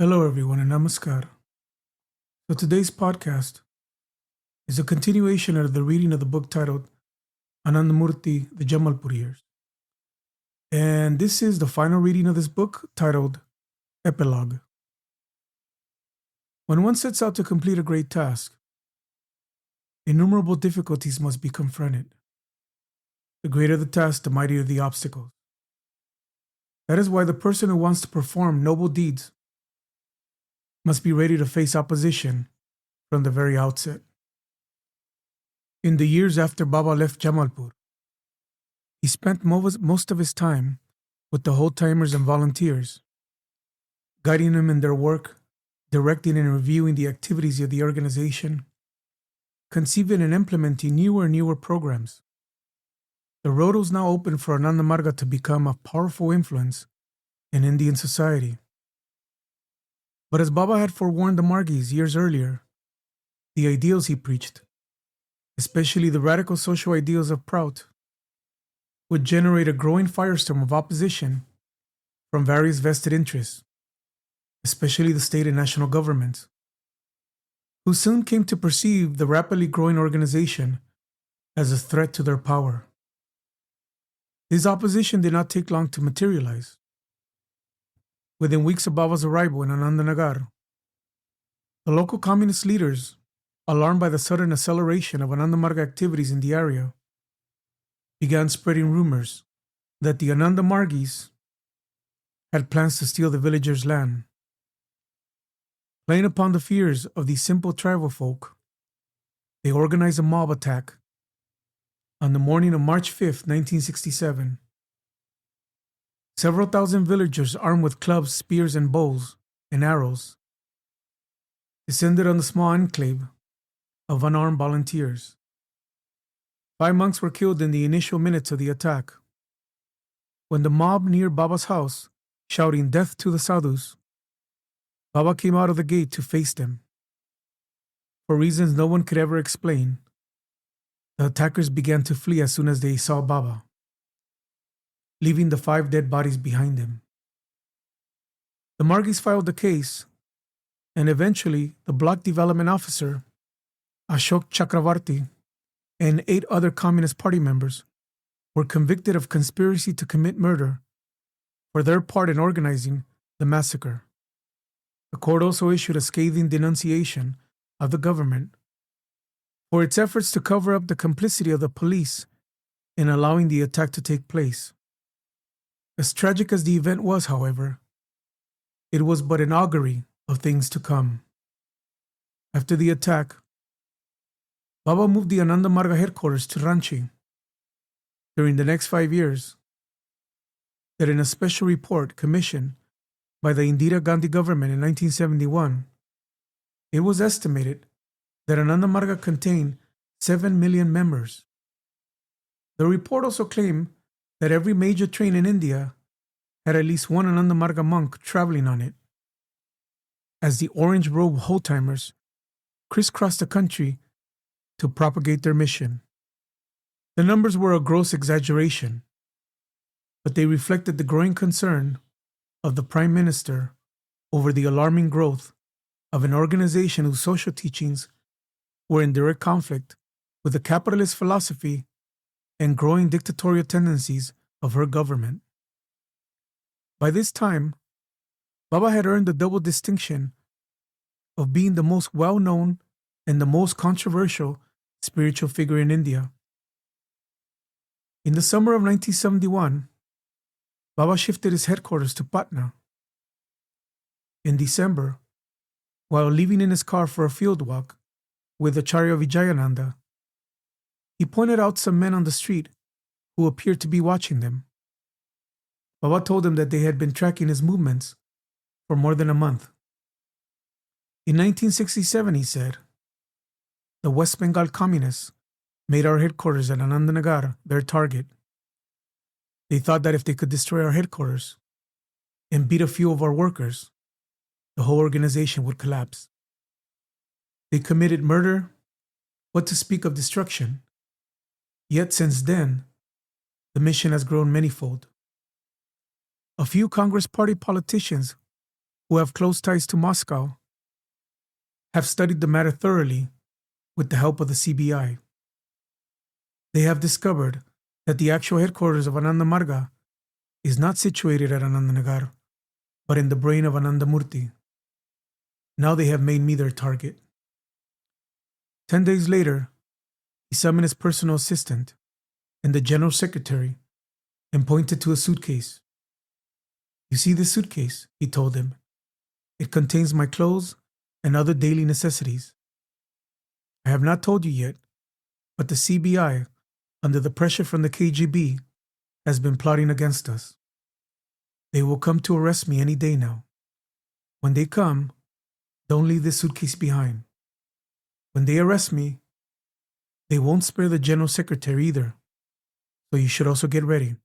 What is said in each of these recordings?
Hello, everyone, and namaskar. So, today's podcast is a continuation of the reading of the book titled Anandamurti, the Jamalpur Years. And this is the final reading of this book titled Epilogue. When one sets out to complete a great task, innumerable difficulties must be confronted. The greater the task, the mightier the obstacles. That is why the person who wants to perform noble deeds must be ready to face opposition from the very outset. In the years after Baba left Jamalpur, he spent most of his time with the whole-timers and volunteers, guiding them in their work, directing and reviewing the activities of the organization, conceiving and implementing newer and newer programs. The road was now open for Anandamarga to become a powerful influence in Indian society. But as Baba had forewarned the Margis years earlier, the ideals he preached, especially the radical social ideals of Prout, would generate a growing firestorm of opposition from various vested interests, especially the state and national governments, who soon came to perceive the rapidly growing organization as a threat to their power. This opposition did not take long to materialize. Within weeks of Baba's arrival in Anandanagar, the local communist leaders, alarmed by the sudden acceleration of Anandamarga activities in the area, began spreading rumors that the Anandamargis had plans to steal the villagers' land. Playing upon the fears of these simple tribal folk, they organized a mob attack on the morning of March 5th, 1967. Several thousand villagers armed with clubs, spears, and bows and arrows descended on the small enclave of unarmed volunteers. 5 monks were killed in the initial minutes of the attack. When the mob neared Baba's house, shouting "Death to the Sadhus," Baba came out of the gate to face them. For reasons no one could ever explain, the attackers began to flee as soon as they saw Baba, leaving the 5 dead bodies behind them. The Margis filed the case, and eventually the block development officer, Ashok Chakravarti, and 8 other Communist Party members were convicted of conspiracy to commit murder for their part in organizing the massacre. The court also issued a scathing denunciation of the government for its efforts to cover up the complicity of the police in allowing the attack to take place. As tragic as the event was, however, it was but an augury of things to come. After the attack, Baba moved the Anandamarga headquarters to Ranchi. During the next 5 years, that in a special report commissioned by the Indira Gandhi government in 1971, it was estimated that Anandamarga contained 7 million members. The report also claimed that every major train in India had at least one Anandamarga monk traveling on it, as the orange-robed whole-timers crisscrossed the country to propagate their mission. The numbers were a gross exaggeration, but they reflected the growing concern of the Prime Minister over the alarming growth of an organization whose social teachings were in direct conflict with the capitalist philosophy and growing dictatorial tendencies of her government. By this time, Baba had earned the double distinction of being the most well-known and the most controversial spiritual figure in India. In the summer of 1971, Baba shifted his headquarters to Patna. In December, while leaving in his car for a field walk with Acharya Vijayananda, he pointed out some men on the street who appeared to be watching them. Baba told them that they had been tracking his movements for more than a month. In 1967, he said, the West Bengal communists made our headquarters at Anandanagar their target. They thought that if they could destroy our headquarters and beat a few of our workers, the whole organization would collapse. They committed murder, what to speak of destruction. Yet since then, the mission has grown manyfold. A few Congress Party politicians who have close ties to Moscow, have studied the matter thoroughly with the help of the CBI. They have discovered that the actual headquarters of Anandamarga is not situated at Anandanagar, but in the brain of Anandamurti. Now they have made me their target. 10 days later, he summoned his personal assistant and the general secretary and pointed to a suitcase. "You see this suitcase?" he told him. "It contains my clothes and other daily necessities. I have not told you yet, but the CBI, under the pressure from the KGB, has been plotting against us. They will come to arrest me any day now. When they come, don't leave this suitcase behind. When they arrest me, they won't spare the general secretary either, so you should also get ready."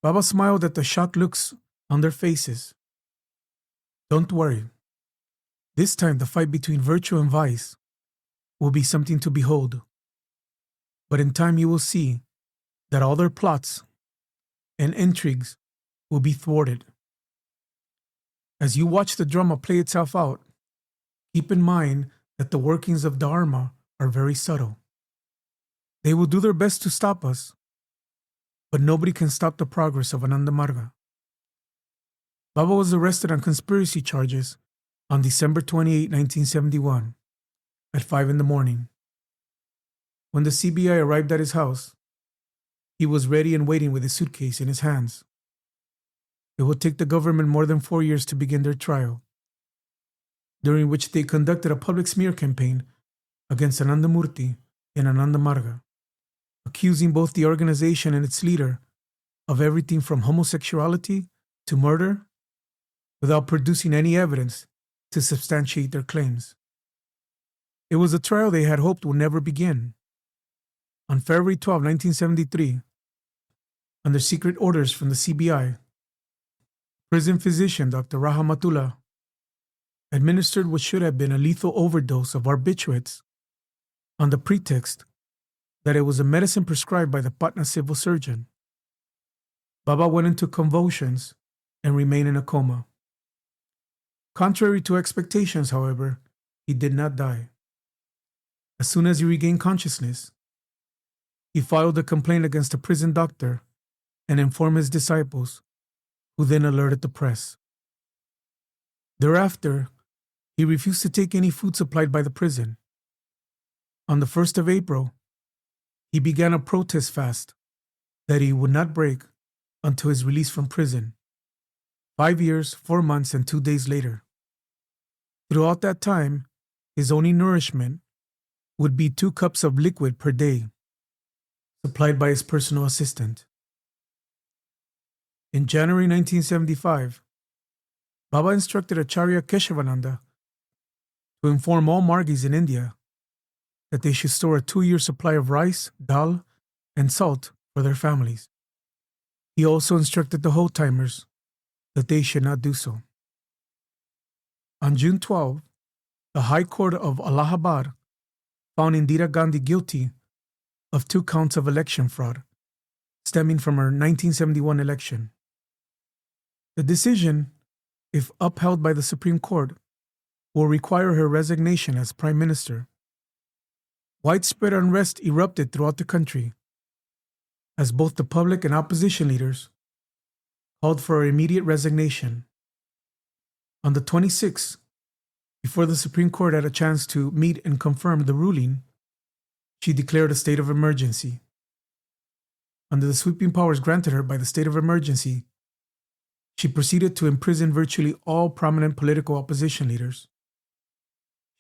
Baba smiled at the shocked looks on their faces. "Don't worry. This time the fight between virtue and vice will be something to behold. But in time you will see that all their plots and intrigues will be thwarted. As you watch the drama play itself out, keep in mind that the workings of Dharma are very subtle. They will do their best to stop us, but nobody can stop the progress of Anandamarga." Baba was arrested on conspiracy charges on December 28, 1971, at 5 in the morning. When the CBI arrived at his house, he was ready and waiting with his suitcase in his hands. It would take the government more than 4 years to begin their trial, during which they conducted a public smear campaign against Anandamurti and Anandamarga, accusing both the organization and its leader of everything from homosexuality to murder, without producing any evidence to substantiate their claims. It was a trial they had hoped would never begin. On February 12, 1973, under secret orders from the CBI, prison physician Dr. Rahmatullah administered what should have been a lethal overdose of barbiturates on the pretext that it was a medicine prescribed by the Patna civil surgeon. Baba went into convulsions and remained in a coma. Contrary to expectations, however, he did not die. As soon as he regained consciousness, he filed a complaint against the prison doctor and informed his disciples, who then alerted the press. Thereafter, he refused to take any food supplied by the prison. On the 1st of April, he began a protest fast that he would not break until his release from prison, 5 years, 4 months, and 2 days later. Throughout that time, his only nourishment would be 2 cups of liquid per day, supplied by his personal assistant. In January 1975, Baba instructed Acharya Keshavananda to inform all Margis in India that they should store a 2-year supply of rice, dal, and salt for their families. He also instructed the whole-timers that they should not do so. On June 12, the High Court of Allahabad found Indira Gandhi guilty of 2 counts of election fraud stemming from her 1971 election. The decision, if upheld by the Supreme Court, will require her resignation as Prime Minister. Widespread unrest erupted throughout the country as both the public and opposition leaders called for her immediate resignation. On the 26th, before the Supreme Court had a chance to meet and confirm the ruling, she declared a state of emergency. Under the sweeping powers granted her by the state of emergency, she proceeded to imprison virtually all prominent political opposition leaders.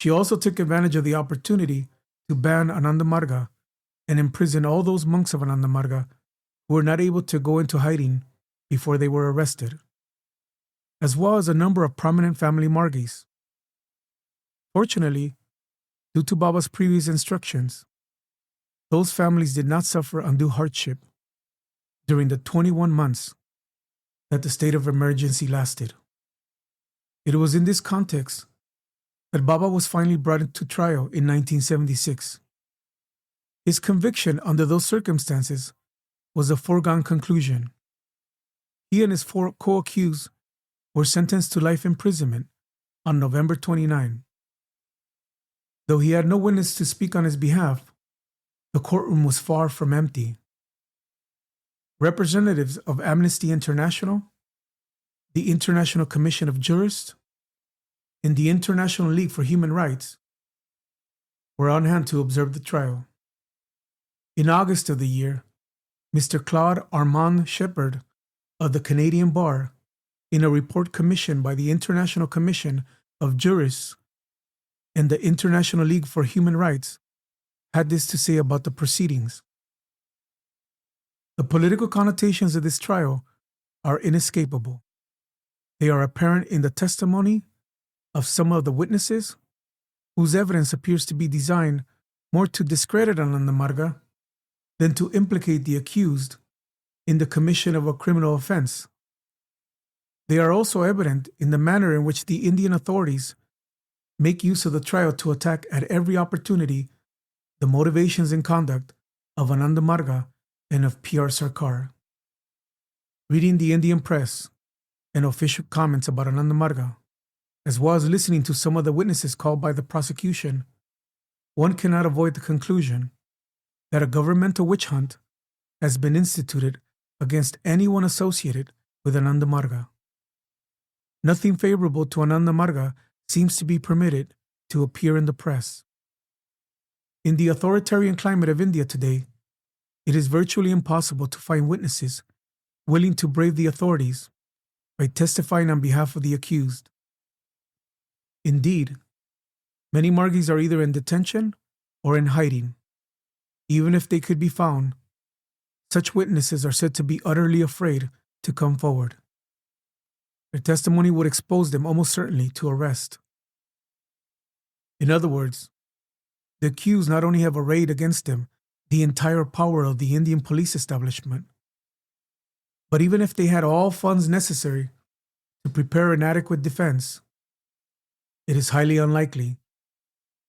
She also took advantage of the opportunity to ban Anandamarga and imprison all those monks of Anandamarga who were not able to go into hiding before they were arrested, as well as a number of prominent family Margis. Fortunately, due to Baba's previous instructions, those families did not suffer undue hardship during the 21 months that the state of emergency lasted. It was in this context that Baba was finally brought into trial in 1976. His conviction under those circumstances was a foregone conclusion. He and his 4 co-accused were sentenced to life imprisonment on November 29. Though he had no witness to speak on his behalf, the courtroom was far from empty. Representatives of Amnesty International, the International Commission of Jurists, and the International League for Human Rights were on hand to observe the trial. In August of the year, Mr. Claude Armand Shepard of the Canadian Bar, in a report commissioned by the International Commission of Jurists and the International League for Human Rights, had this to say about the proceedings. The political connotations of this trial are inescapable. They are apparent in the testimony of some of the witnesses, whose evidence appears to be designed more to discredit Anandamarga than to implicate the accused in the commission of a criminal offense. They are also evident in the manner in which the Indian authorities make use of the trial to attack at every opportunity the motivations and conduct of Anandamarga and of P.R. Sarkar. Reading the Indian press and official comments about Anandamarga, as well as listening to some of the witnesses called by the prosecution, one cannot avoid the conclusion that a governmental witch hunt has been instituted against anyone associated with Anandamarga. Nothing favorable to Anandamarga seems to be permitted to appear in the press. In the authoritarian climate of India today, it is virtually impossible to find witnesses willing to brave the authorities by testifying on behalf of the accused. Indeed, many Margis are either in detention or in hiding. Even if they could be found, such witnesses are said to be utterly afraid to come forward. Their testimony would expose them almost certainly to arrest. In other words, the accused not only have arrayed against them the entire power of the Indian police establishment, but even if they had all funds necessary to prepare an adequate defense, it is highly unlikely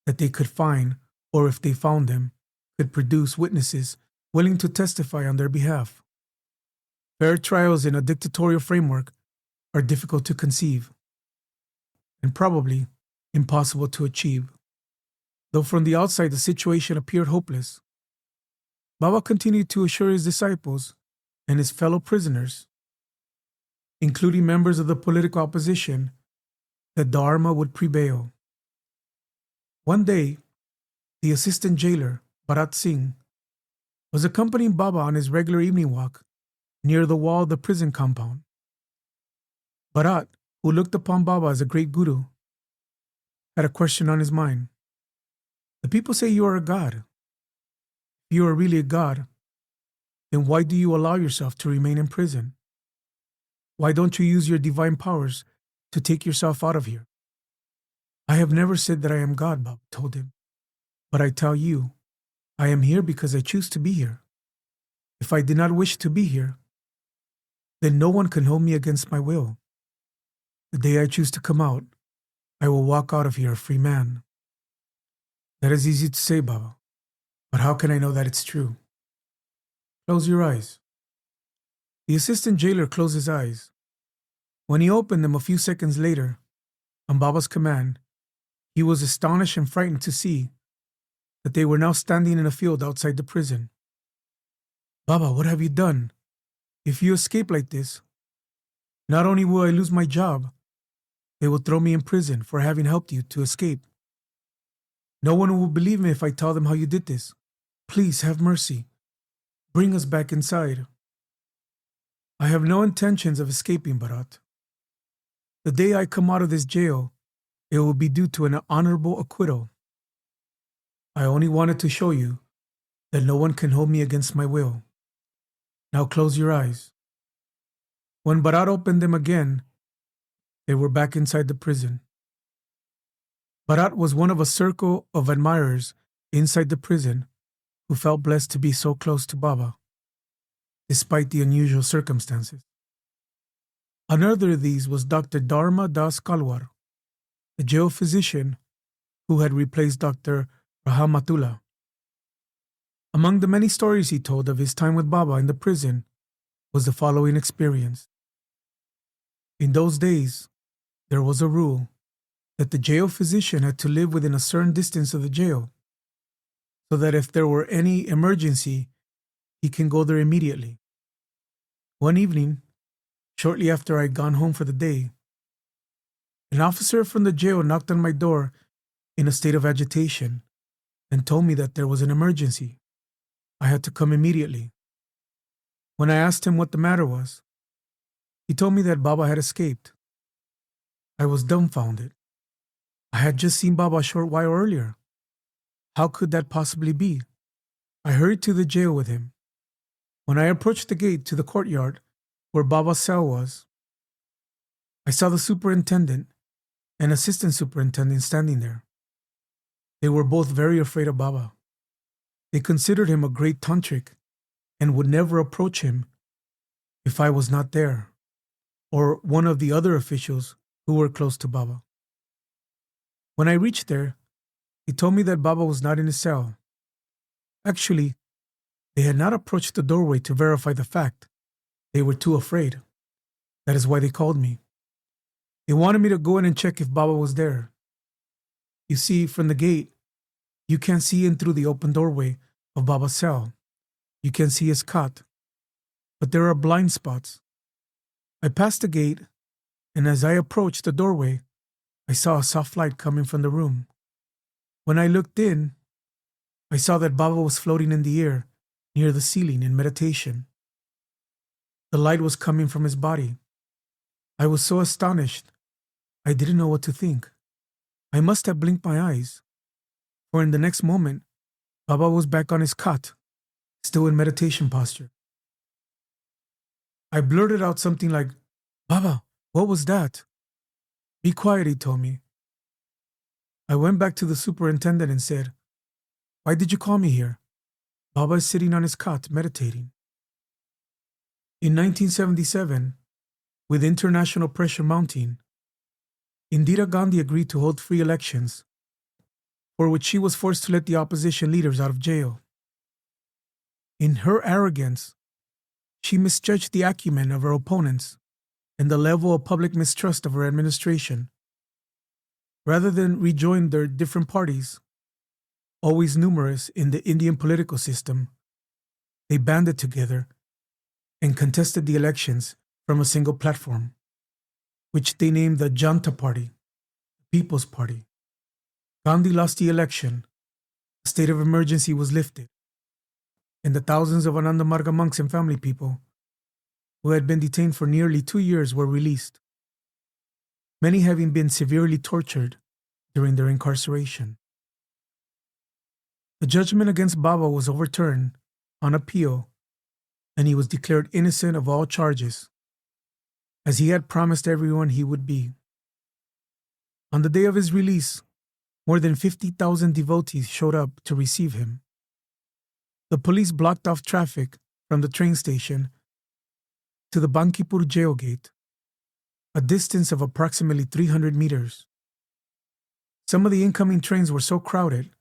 that they could find, or if they found them, could produce witnesses willing to testify on their behalf. Fair trials in a dictatorial framework are difficult to conceive, and probably impossible to achieve. Though from the outside the situation appeared hopeless, Baba continued to assure his disciples and his fellow prisoners, including members of the political opposition, that Dharma would prevail. One day, the assistant jailer, Bharat Singh, was accompanying Baba on his regular evening walk near the wall of the prison compound. Bharat, who looked upon Baba as a great guru, had a question on his mind. The people say you are a god. If you are really a god, then why do you allow yourself to remain in prison? Why don't you use your divine powers to take yourself out of here? I have never said that I am God, Baba told him. But I tell you, I am here because I choose to be here. If I did not wish to be here, then no one can hold me against my will. The day I choose to come out, I will walk out of here a free man. That is easy to say, Baba, but how can I know that it's true? Close your eyes. The assistant jailer closed his eyes. When he opened them a few seconds later, on Baba's command, he was astonished and frightened to see that they were now standing in a field outside the prison. Baba, what have you done? If you escape like this, not only will I lose my job, they will throw me in prison for having helped you to escape. No one will believe me if I tell them how you did this. Please have mercy. Bring us back inside. I have no intentions of escaping, Bharat. The day I come out of this jail, it will be due to an honorable acquittal. I only wanted to show you that no one can hold me against my will. Now close your eyes. When Bharat opened them again, they were back inside the prison. Bharat was one of a circle of admirers inside the prison who felt blessed to be so close to Baba, despite the unusual circumstances. Another of these was Dr. Dharma Das Kalwar, the jail physician who had replaced Dr. Rahamatullah. Among the many stories he told of his time with Baba in the prison was the following experience. In those days, there was a rule that the jail physician had to live within a certain distance of the jail, so that if there were any emergency, he can go there immediately. One evening, shortly after I'd gone home for the day, an officer from the jail knocked on my door in a state of agitation and told me that there was an emergency. I had to come immediately. When I asked him what the matter was, he told me that Baba had escaped. I was dumbfounded. I had just seen Baba a short while earlier. How could that possibly be? I hurried to the jail with him. When I approached the gate to the courtyard where Baba's cell was, I saw the superintendent and assistant superintendent standing there. They were both very afraid of Baba. They considered him a great tantric and would never approach him if I was not there, or one of the other officials who were close to Baba. When I reached there, he told me that Baba was not in his cell. Actually, they had not approached the doorway to verify the fact. They were too afraid. That is why they called me. They wanted me to go in and check if Baba was there. You see, from the gate, you can't see in through the open doorway of Baba's cell. You can see his cot, but there are blind spots. I passed the gate, and as I approached the doorway, I saw a soft light coming from the room. When I looked in, I saw that Baba was floating in the air near the ceiling in meditation. The light was coming from his body. I was so astonished, I didn't know what to think. I must have blinked my eyes, for in the next moment, Baba was back on his cot, still in meditation posture. I blurted out something like, "Baba, what was that?" "Be quiet," he told me. I went back to the superintendent and said, "Why did you call me here? Baba is sitting on his cot, meditating." In 1977, with international pressure mounting, Indira Gandhi agreed to hold free elections, for which she was forced to let the opposition leaders out of jail. In her arrogance, she misjudged the acumen of her opponents and the level of public mistrust of her administration. Rather than rejoin their different parties, always numerous in the Indian political system, they banded together and contested the elections from a single platform, which they named the Janta Party, the People's Party. Gandhi lost the election, a state of emergency was lifted, and the thousands of Anandamarga monks and family people who had been detained for nearly 2 years were released, many having been severely tortured during their incarceration. The judgment against Baba was overturned on appeal, and he was declared innocent of all charges, as he had promised everyone he would be. On the day of his release, more than 50,000 devotees showed up to receive him. The police blocked off traffic from the train station to the Bankipur jail gate, a distance of approximately 300 meters. Some of the incoming trains were so crowded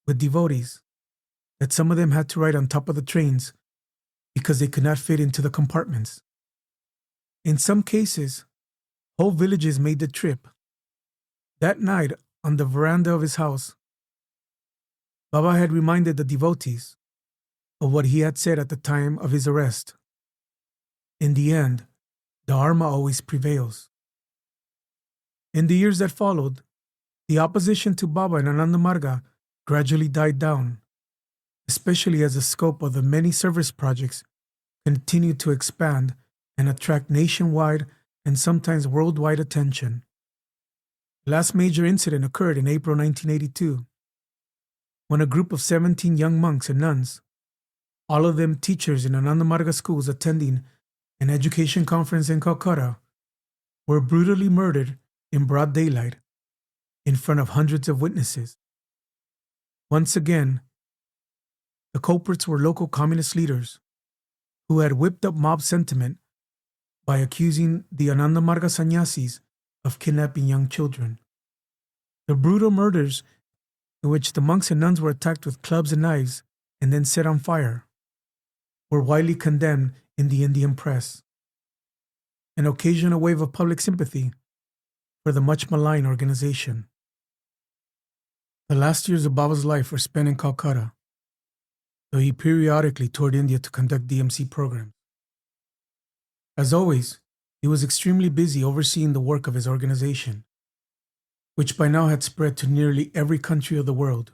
with devotees that some of them had to ride on top of the trains because they could not fit into the compartments. In some cases, whole villages made the trip. That night, on the veranda of his house, Baba had reminded the devotees of what he had said at the time of his arrest. In the end, Dharma always prevails. In the years that followed, the opposition to Baba and Anandamarga gradually died down, especially as the scope of the many service projects continued to expand and attract nationwide and sometimes worldwide attention. The last major incident occurred in April 1982, when a group of 17 young monks and nuns, all of them teachers in Anandamarga schools attending an education conference in Calcutta, were brutally murdered in broad daylight in front of hundreds of witnesses. Once again, the culprits were local communist leaders who had whipped up mob sentiment by accusing the Anandamarga sannyasis of kidnapping young children. The brutal murders, in which the monks and nuns were attacked with clubs and knives and then set on fire, were widely condemned in the Indian press. and occasion a wave of public sympathy for the much maligned organization. The last years of Baba's life were spent in Calcutta, though he periodically toured India to conduct DMC programs. As always, he was extremely busy overseeing the work of his organization, which by now had spread to nearly every country of the world.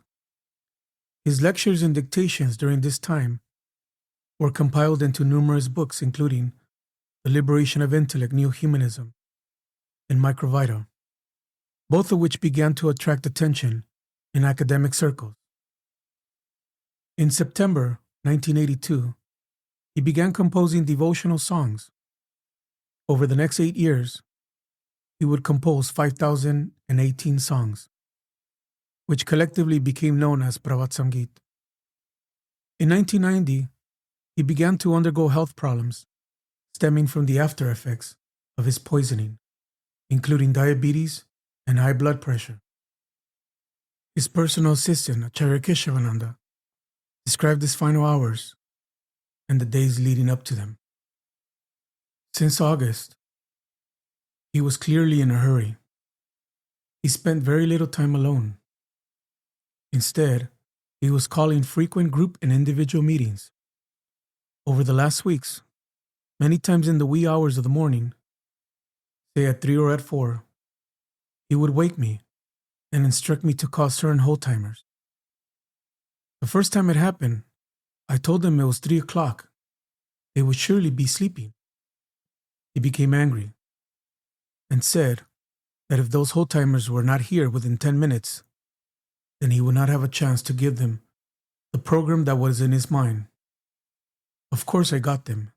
His lectures and dictations during this time were compiled into numerous books, including The Liberation of Intellect, Neo-Humanism, and Microvita, both of which began to attract attention in academic circles. In September 1982, he began composing devotional songs. Over the next 8 years, he would compose 5,018 songs, which collectively became known as Pravat Sangeet. In 1990, he began to undergo health problems stemming from the after effects of his poisoning, including diabetes and high blood pressure. His personal assistant, Acharya Keshavananda, described his final hours and the days leading up to them. Since August, he was clearly in a hurry. He spent very little time alone. Instead, he was calling frequent group and individual meetings. Over the last weeks, many times in the wee hours of the morning, say at 3 or at 4, he would wake me and instruct me to call certain whole-timers. The first time it happened, I told them it was 3 o'clock. They would surely be sleeping. He became angry and said that if those whole-timers were not here within 10 minutes, then he would not have a chance to give them the program that was in his mind. Of course, I got them.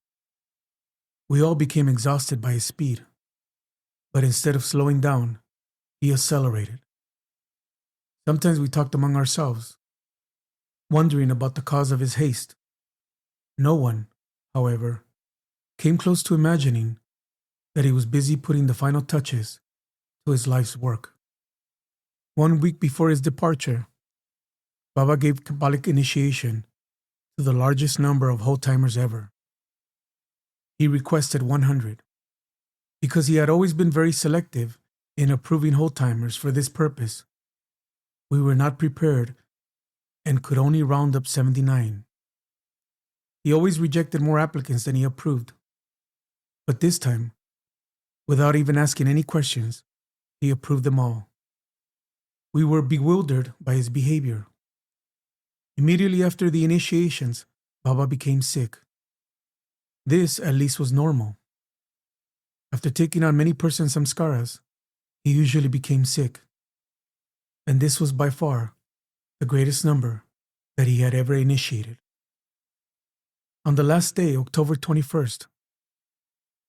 We all became exhausted by his speed, but instead of slowing down, he accelerated. Sometimes we talked among ourselves, wondering about the cause of his haste. No one, however, came close to imagining that he was busy putting the final touches to his life's work. 1 week before his departure, Baba gave Kabbalic initiation to the largest number of whole-timers ever. He requested 100. Because he had always been very selective in approving whole-timers for this purpose, we were not prepared and could only round up 79. He always rejected more applicants than he approved. But this time, without even asking any questions, he approved them all. We were bewildered by his behavior. Immediately after the initiations, Baba became sick. This, at least, was normal. After taking on many persons samskaras, he usually became sick. And this was by far the greatest number that he had ever initiated. On the last day, October 21st,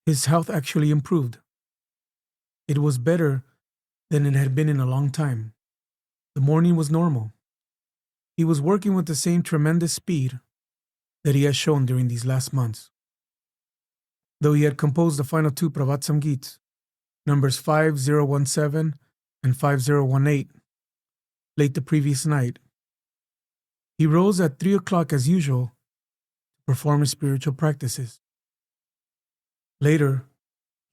his health actually improved. It was better than it had been in a long time. The morning was normal. He was working with the same tremendous speed that he had shown during these last months. Though he had composed the final 2 Pravat Sangeets, numbers 5017 and 5018, late the previous night, he rose at 3 o'clock as usual to perform his spiritual practices. Later,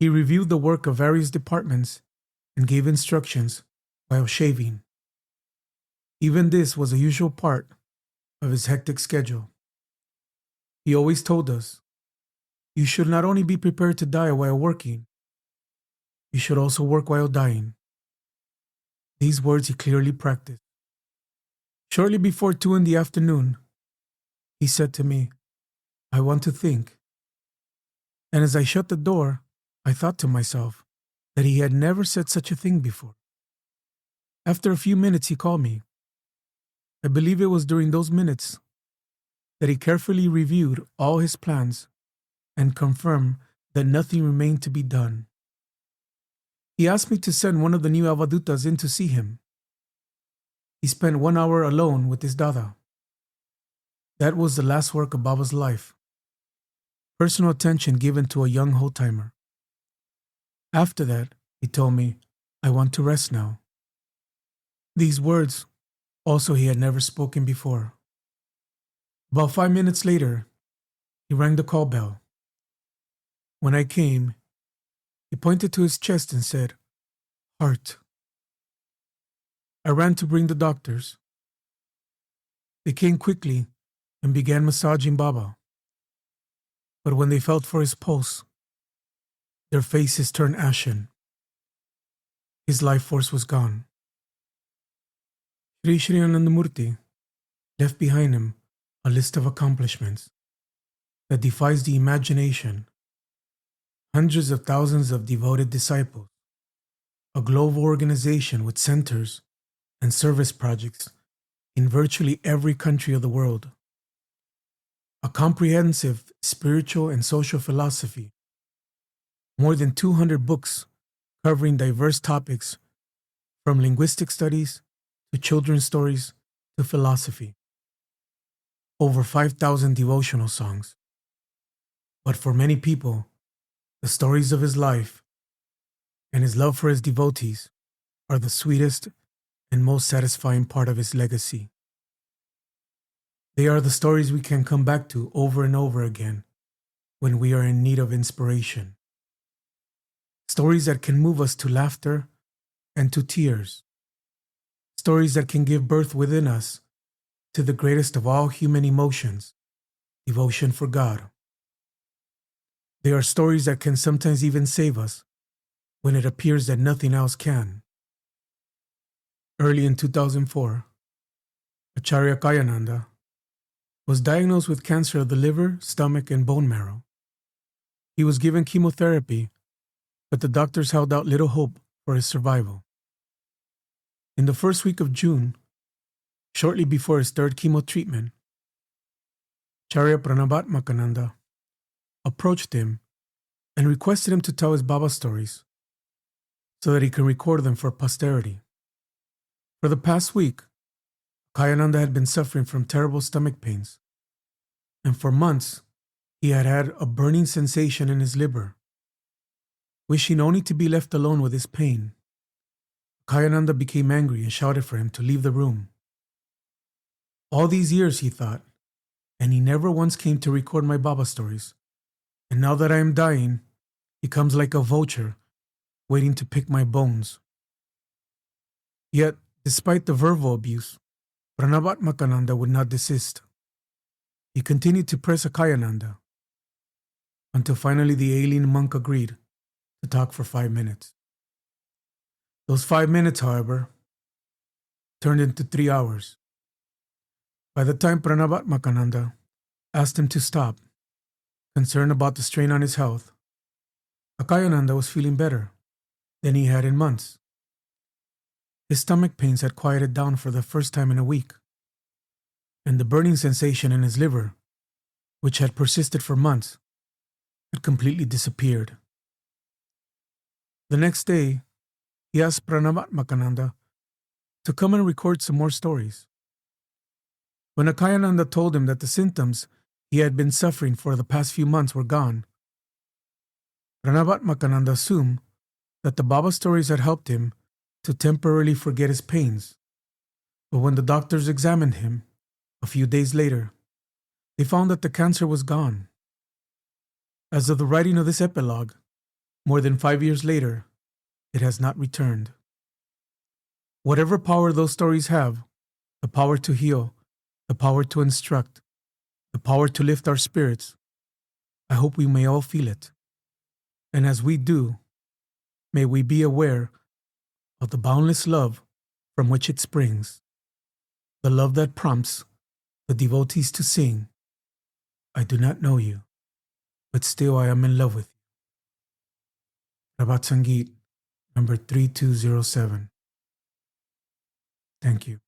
he reviewed the work of various departments and gave instructions while shaving. Even this was a usual part of his hectic schedule. He always told us, you should not only be prepared to die while working, you should also work while dying. These words he clearly practiced. Shortly before 2 in the afternoon, he said to me, I want to think. And as I shut the door, I thought to myself that he had never said such a thing before. After a few minutes, he called me. I believe it was during those minutes that he carefully reviewed all his plans and confirmed that nothing remained to be done. He asked me to send one of the new Avadutas in to see him. He spent 1 hour alone with his Dada. That was the last work of Baba's life. Personal attention given to a young whole-timer. After that, he told me, I want to rest now. These words also he had never spoken before. About 5 minutes later, he rang the call bell. When I came, He pointed to his chest and said, "Heart." I ran to bring the doctors. They came quickly and began massaging Baba. But when they felt for his pulse, their faces turned ashen. His life force was gone. Shrii Shrii Anandamurti left behind him a list of accomplishments that defies the imagination. Hundreds of thousands of devoted disciples, a global organization with centers and service projects in virtually every country of the world, a comprehensive spiritual and social philosophy, more than 200 books covering diverse topics from linguistic studies to children's stories to philosophy, over 5,000 devotional songs. But for many people, the stories of his life and his love for his devotees are the sweetest and most satisfying part of his legacy. They are the stories we can come back to over and over again when we are in need of inspiration. Stories that can move us to laughter and to tears. Stories that can give birth within us to the greatest of all human emotions, devotion for God. They are stories that can sometimes even save us when it appears that nothing else can. Early in 2004, Acharya Kayananda was diagnosed with cancer of the liver, stomach, and bone marrow. He was given chemotherapy, but the doctors held out little hope for his survival. In the first week of June, shortly before his third chemo treatment, Acharya Pranabatmakananda approached him and requested him to tell his Baba stories so that he can record them for posterity. For the past week, Kayananda had been suffering from terrible stomach pains, and for months he had had a burning sensation in his liver. Wishing only to be left alone with his pain, Kayananda became angry and shouted for him to leave the room. All these years, he thought, and he never once came to record my Baba stories. And now that I am dying, he comes like a vulture, waiting to pick my bones. Yet, despite the verbal abuse, Pranabatmakananda would not desist. He continued to press Akayananda until finally the alien monk agreed to talk for 5 minutes. Those 5 minutes, however, turned into 3 hours. By the time Pranabatmakananda asked him to stop, concerned about the strain on his health, Akayananda was feeling better than he had in months. His stomach pains had quieted down for the first time in a week, and the burning sensation in his liver, which had persisted for months, had completely disappeared. The next day, he asked Pranabatmakananda to come and record some more stories. When Akayananda told him that the symptoms he had been suffering for the past few months were gone, Pranabatmakananda assumed that the Baba stories had helped him to temporarily forget his pains. But when the doctors examined him a few days later, they found that the cancer was gone. As of the writing of this epilogue, more than 5 years later, it has not returned. Whatever power those stories have, the power to heal, the power to instruct, the power to lift our spirits, I hope we may all feel it. And as we do, may we be aware of the boundless love from which it springs, the love that prompts the devotees to sing, "I do not know you, but still I am in love with you." Rabat Sangeet, number 3207. Thank you.